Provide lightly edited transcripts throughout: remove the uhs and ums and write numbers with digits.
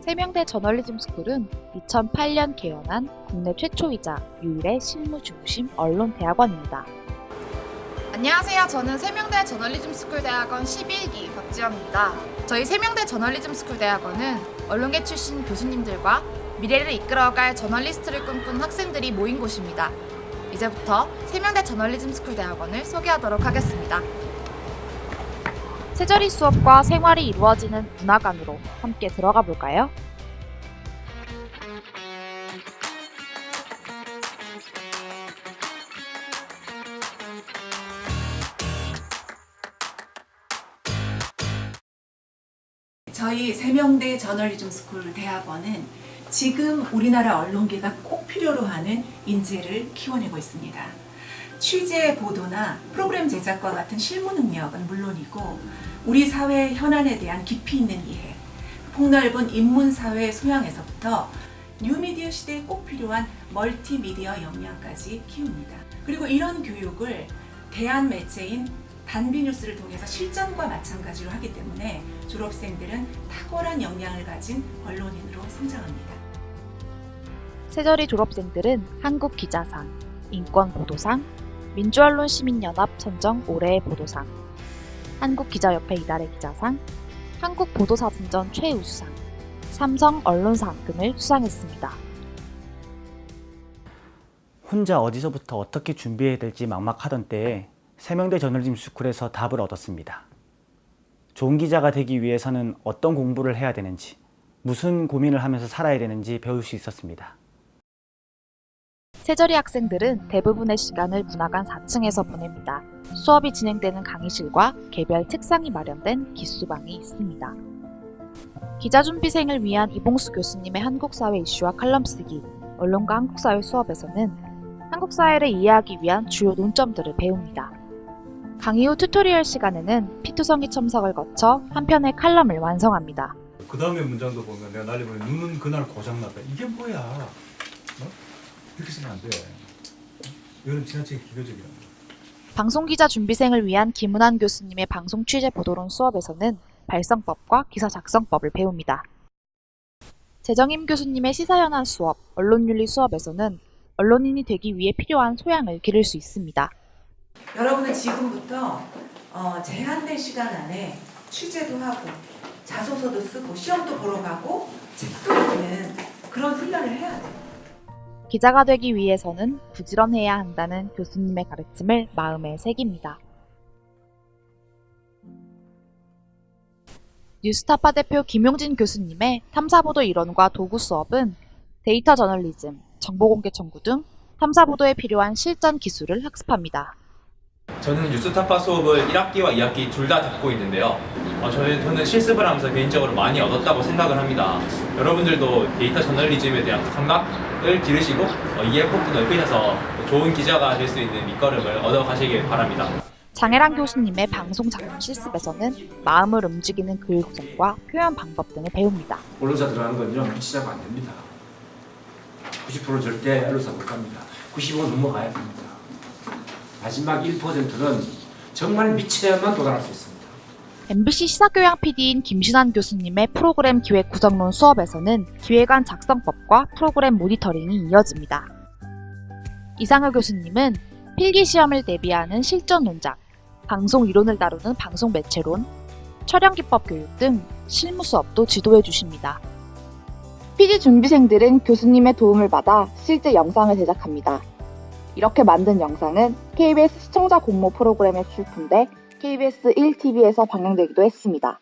세명대 저널리즘 스쿨은 2008년 개원한 국내 최초이자 유일의 실무 중심 언론 대학원입니다. 안녕하세요. 저는 세명대 저널리즘 스쿨 대학원 11기 박지영입니다. 저희 세명대 저널리즘 스쿨 대학원은 언론계 출신 교수님들과 미래를 이끌어갈 저널리스트를 꿈꾸는 학생들이 모인 곳입니다. 이제부터 세명대 저널리즘 스쿨 대학원을 소개하도록 하겠습니다. 세저리 수업과 생활이 이루어지는 문화관으로 함께 들어가 볼까요? 저희 세명대 저널리즘 스쿨 대학원은 지금 우리나라 언론계가 꼭 필요로 하는 인재를 키워내고 있습니다. 취재 보도나 프로그램 제작과 같은 실무 능력은 물론이고 우리 사회 현안에 대한 깊이 있는 이해, 폭넓은 인문사회 소양에서부터 뉴미디어 시대에 꼭 필요한 멀티미디어 역량까지 키웁니다. 그리고 이런 교육을 대한 매체인 단비뉴스를 통해서 실전과 마찬가지로 하기 때문에 졸업생들은 탁월한 역량을 가진 언론인으로 성장합니다. 세저리 졸업생들은 한국기자상, 인권보도상, 민주언론시민연합 선정 올해의 보도상, 한국기자협회 이달의 기자상, 한국보도사진전 최우수상, 삼성 언론상 등을 수상했습니다. 혼자 어디서부터 어떻게 준비해야 될지 막막하던 때에 세명대 저널리즘 스쿨에서 답을 얻었습니다. 좋은 기자가 되기 위해서는 어떤 공부를 해야 되는지, 무슨 고민을 하면서 살아야 되는지 배울 수 있었습니다. 세저리 학생들은 대부분의 시간을 문화관 4층에서 보냅니다. 수업이 진행되는 강의실과 개별 책상이 마련된 기수방이 있습니다. 기자준비생을 위한 이봉수 교수님의 한국사회 이슈와 칼럼 쓰기, 언론과 한국사회 수업에서는 한국사회를 이해하기 위한 주요 논점들을 배웁니다. 강의 후 튜토리얼 시간에는 피투성이 첨삭을 거쳐 한 편의 칼럼을 완성합니다. 그 다음에 문장도 보면 내가 날려보면 눈은 그날 고장났다. 이게 뭐야? 이렇게 쓰면 안 돼. 이거는 지나치게 기교적이야. 방송기자 준비생을 위한 김은환 교수님의 방송 취재 보도론 수업에서는 발성법과 기사 작성법을 배웁니다. 재정임 교수님의 시사연화 수업, 언론윤리 수업에서는 언론인이 되기 위해 필요한 소양을 기를 수 있습니다. 여러분은 지금부터 제한된 시간 안에 취재도 하고 자소서도 쓰고 시험도 보러 가고 책도 읽는 그런 훈련을 해야 돼요. 기자가 되기 위해서는 부지런해야 한다는 교수님의 가르침을 마음에 새깁니다. 뉴스타파 대표 김용진 교수님의 탐사보도 이론과 도구 수업은 데이터 저널리즘, 정보공개 청구 등 탐사보도에 필요한 실전 기술을 학습합니다. 저는 뉴스타파 수업을 1학기와 2학기 둘 다 듣고 있는데요. 저는 실습을 하면서 개인적으로 많이 얻었다고 생각을 합니다. 여러분들도 데이터 저널리즘에 대한 감각을 기르시고 이해폭도 넓히셔서 좋은 기자가 될 수 있는 밑거름을 얻어가시길 바랍니다. 장혜란 교수님의 방송 작품 실습에서는 마음을 움직이는 글 구성과 표현 방법 등을 배웁니다. 언론사 들어가는 건요, 시작 안 됩니다. 90% 절대 언론사 못 갑니다. 95 넘어가야 됩니다. 마지막 1%는 정말 미쳐야만 도달할 수 있습니다. MBC 시사교양 PD인 김신환 교수님의 프로그램 기획 구성론 수업에서는 기획안 작성법과 프로그램 모니터링이 이어집니다. 이상을 교수님은 필기시험을 대비하는 실전 논작, 방송 이론을 다루는 방송 매체론, 촬영 기법 교육 등 실무 수업도 지도해 주십니다. PD 준비생들은 교수님의 도움을 받아 실제 영상을 제작합니다. 이렇게 만든 영상은 KBS 시청자 공모 프로그램에 출품돼 KBS 1TV에서 방영되기도 했습니다.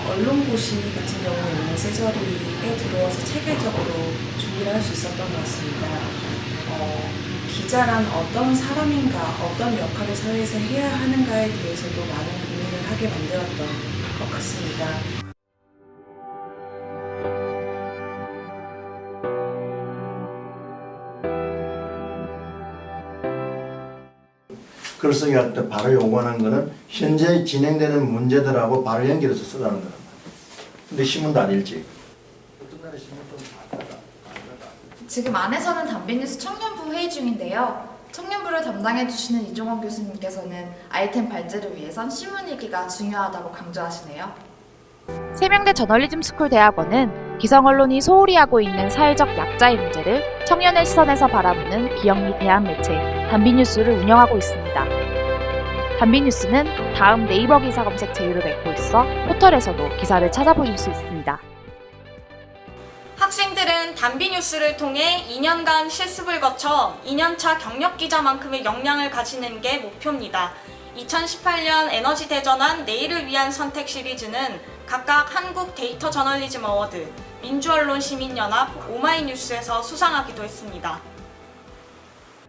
언론고시 같은 경우에는 세저리에 들어와서 체계적으로 준비를 할 수 있었던 것 같습니다. 기자란 어떤 사람인가, 어떤 역할을 사회에서 해야 하는가에 대해서도 많은 고민을 하게 만들었던 것 같습니다. 글쓰기 할 때 바로 요구하는 거는 현재 진행되는 문제들하고 바로 연결해서 쓰라는 거란 말이에요. 근데 신문도 안 읽지. 어떤 날에 신문 좀 봤다가. 지금 안에서는 단비뉴스 청년부 회의 중인데요. 청년부를 담당해주시는 이종원 교수님께서는 아이템 발제를 위해선 신문 읽기가 중요하다고 강조하시네요. 세명대 저널리즘 스쿨 대학원은 기성언론이 소홀히 하고 있는 사회적 약자의 문제를 청년의 시선에서 바라보는 비영리 대한 매체 단비뉴스를 운영하고 있습니다. 단비뉴스는 다음 네이버 기사 검색 제휴를 맺고 있어 포털에서도 기사를 찾아보실 수 있습니다. 학생들은 단비뉴스를 통해 2년간 실습을 거쳐 2년차 경력 기자만큼의 역량을 가지는 게 목표입니다. 2018년 에너지 대전환 내일을 위한 선택 시리즈는 각각 한국 데이터 저널리즘 어워드, 민주언론 시민연합, 오마이뉴스에서 수상하기도 했습니다.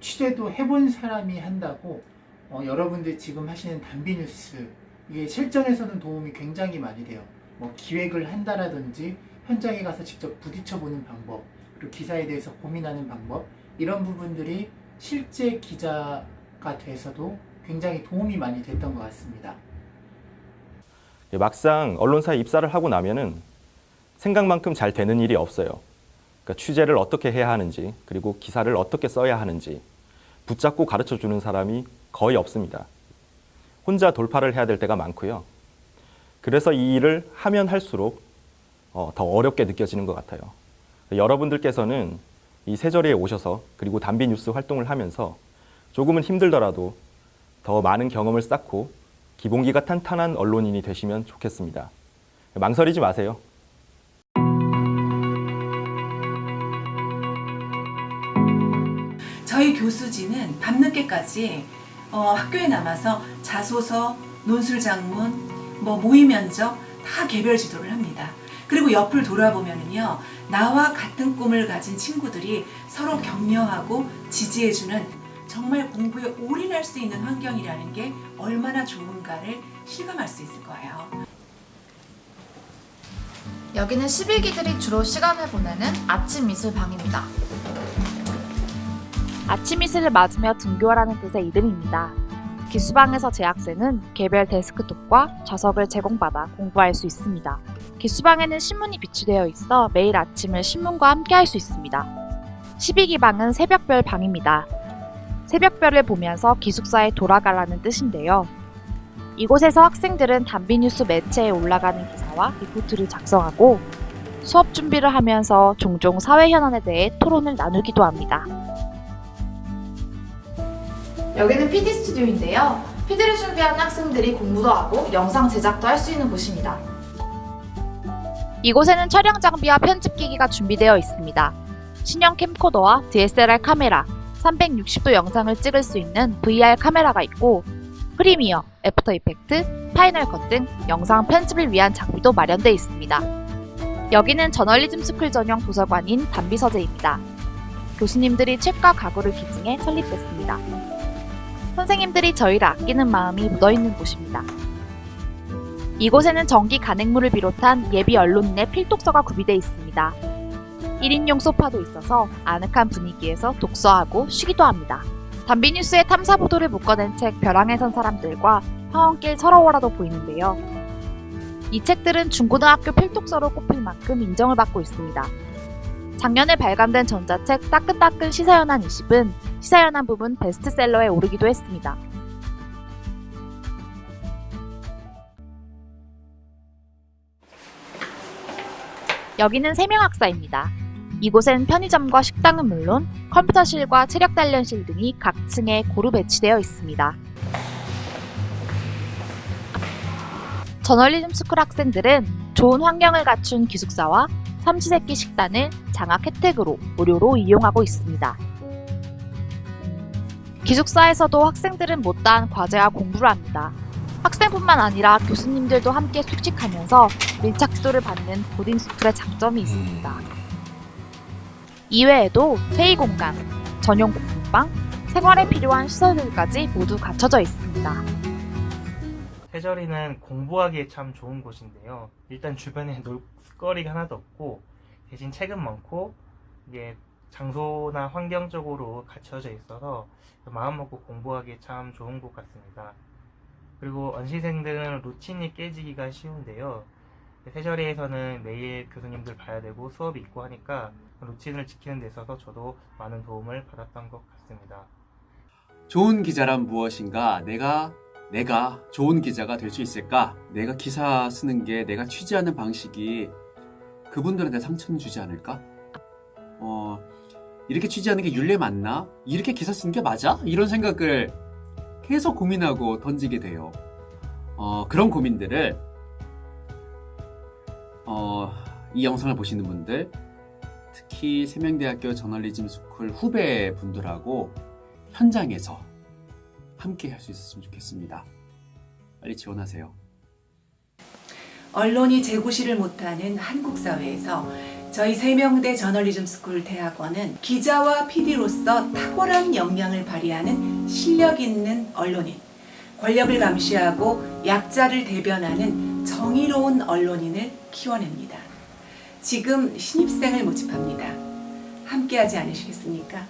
취재도 해본 사람이 한다고 여러분들 지금 하시는 단비뉴스 이게 실전에서는 도움이 굉장히 많이 돼요. 뭐 기획을 한다라든지 현장에 가서 직접 부딪혀보는 방법, 그리고 기사에 대해서 고민하는 방법, 이런 부분들이 실제 기자가 돼서도 굉장히 도움이 많이 됐던 것 같습니다. 막상 언론사에 입사를 하고 나면은 생각만큼 잘 되는 일이 없어요. 그러니까 취재를 어떻게 해야 하는지, 그리고 기사를 어떻게 써야 하는지 붙잡고 가르쳐 주는 사람이 거의 없습니다. 혼자 돌파를 해야 될 때가 많고요. 그래서 이 일을 하면 할수록 더 어렵게 느껴지는 것 같아요. 여러분들께서는 이 새자리에 오셔서 그리고 단비뉴스 활동을 하면서 조금은 힘들더라도 더 많은 경험을 쌓고 기본기가 탄탄한 언론인이 되시면 좋겠습니다. 망설이지 마세요. 저희 교수진은 밤늦게까지 학교에 남아서 자소서, 논술장문, 모의 면접 다 개별 지도를 합니다. 그리고 옆을 돌아보면은요, 나와 같은 꿈을 가진 친구들이 서로 격려하고 지지해주는 정말 공부에 올인할 수 있는 환경이라는 게 얼마나 좋은가를 실감할 수 있을 거예요. 여기는 11기들이 주로 시간을 보내는 아침 미술 방입니다. 아침 이슬을 맞으며 등교하라는 뜻의 이름입니다. 기수방에서 재학생은 개별 데스크톱과 좌석을 제공받아 공부할 수 있습니다. 기수방에는 신문이 비치되어 있어 매일 아침을 신문과 함께 할 수 있습니다. 12기방은 새벽별 방입니다. 새벽별을 보면서 기숙사에 돌아가라는 뜻인데요. 이곳에서 학생들은 단비뉴스 매체에 올라가는 기사와 리포트를 작성하고 수업 준비를 하면서 종종 사회 현안에 대해 토론을 나누기도 합니다. 여기는 PD 스튜디오인데요. PD를 준비하는 학생들이 공부도 하고 영상 제작도 할 수 있는 곳입니다. 이곳에는 촬영 장비와 편집기기가 준비되어 있습니다. 신형 캠코더와 DSLR 카메라, 360도 영상을 찍을 수 있는 VR 카메라가 있고 프리미어, 애프터 이펙트, 파이널 컷 등 영상 편집을 위한 장비도 마련되어 있습니다. 여기는 저널리즘 스쿨 전용 도서관인 단비서재입니다. 교수님들이 책과 가구를 기증해 설립됐습니다. 선생님들이 저희를 아끼는 마음이 묻어있는 곳입니다. 이곳에는 정기 간행물을 비롯한 예비 언론인의 필독서가 구비되어 있습니다. 1인용 소파도 있어서 아늑한 분위기에서 독서하고 쉬기도 합니다. 단비뉴스의 탐사보도를 묶어낸 책 벼랑에 선 사람들과 황혼길 서러워라도 보이는데요. 이 책들은 중고등학교 필독서로 꼽힐 만큼 인정을 받고 있습니다. 작년에 발간된 전자책 따끈따끈 시사연한 20은 시사연한 부분 베스트셀러에 오르기도 했습니다. 여기는 세명학사입니다. 이곳엔 편의점과 식당은 물론 컴퓨터실과 체력 단련실 등이 각 층에 고루 배치되어 있습니다. 저널리즘 스쿨 학생들은 좋은 환경을 갖춘 기숙사와 삼시세끼 식단을 장학 혜택으로 무료로 이용하고 있습니다. 기숙사에서도 학생들은 못다한 과제와 공부를 합니다. 학생뿐만 아니라 교수님들도 함께 숙식하면서 밀착 지도를 받는 보딩스쿨의 장점이 있습니다. 이외에도 회의 공간, 전용 공부방, 생활에 필요한 시설들까지 모두 갖춰져 있습니다. 새저리는 공부하기에 참 좋은 곳인데요. 일단 주변에 놀거리가 하나도 없고 대신 책은 많고 이게 장소나 환경적으로 갖춰져 있어서 마음먹고 공부하기에 참 좋은 곳 같습니다. 그리고 언시생들은 루틴이 깨지기가 쉬운데요. 새저리에서는 매일 교수님들 봐야 되고 수업이 있고 하니까 루틴을 지키는 데 있어서 저도 많은 도움을 받았던 것 같습니다. 좋은 기자란 무엇인가? 내가 내가 좋은 기자가 될 수 있을까? 내가 기사 쓰는 게 내가 취재하는 방식이 그분들한테 상처는 주지 않을까? 이렇게 취재하는 게 윤리 맞나? 이렇게 기사 쓰는 게 맞아? 이런 생각을 계속 고민하고 던지게 돼요. 그런 고민들을 이 영상을 보시는 분들, 특히 세명대학교 저널리즘 스쿨 후배분들하고 현장에서 함께 할 수 있었으면 좋겠습니다. 빨리 지원하세요. 언론이 제고시를 못하는 한국 사회에서 저희 세명대 저널리즘 스쿨 대학원은 기자와 PD로서 탁월한 역량을 발휘하는 실력 있는 언론인, 권력을 감시하고 약자를 대변하는 정의로운 언론인을 키워냅니다. 지금 신입생을 모집합니다. 함께하지 않으시겠습니까?